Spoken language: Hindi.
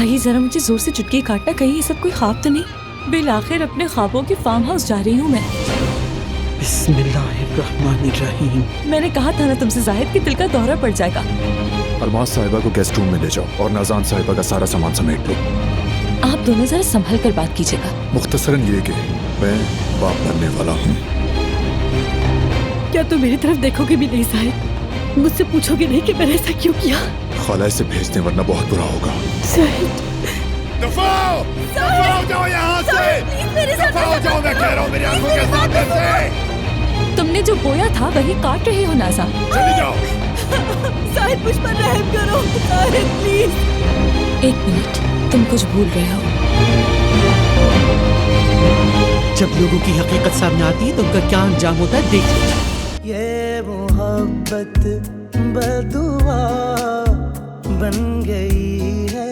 भाई जरा मुझे जोर से चुटकी काटना, कहीं ये सब कोई ख्वाब तो नहीं। बिल आखिर अपने ख्वाबों के फार्म हाउस जा रही हूँ मैं। बिस्मिल्लाहिर्रहमानिर्रहीम। मैंने कहा था ना तुमसे, जाहिद के दिल का दौरा पड़ जाएगा। अल्मास साहिबा को गेस्ट रूम में ले जाओ और नाज़ान साहिबा का सारा सामान समेट लो। आप दोनों जरा संभल कर बात कीजिएगा। मुख्तसरन ये कि मैं बाप बनने वाला हूँ। क्या तुम मेरी तरफ देखोगे भी नहीं जाहिद? मुझसे पूछोगे नहीं कि मैंने ऐसा क्यों किया? खाला से भेज दे वरना बहुत बुरा होगा। जाहिद, दफाओ जाओ यहाँ से। दफाओ जाओ, मैं कह रहा हूँ मेरी आंखों के सामने से। तुमने जो बोया था वही काट रहे हो नाज़ा। चली जाओ। जाहिद मुझ पर रहम करो जाहिद, प्लीज। एक मिनट, तुम कुछ भूल रहे हो। जब लोगों की हकीकत सामने आती है तो उनका क्या अंजाम होता है देख लीजिए। ये मोहब्बत बदुआ बन गई है।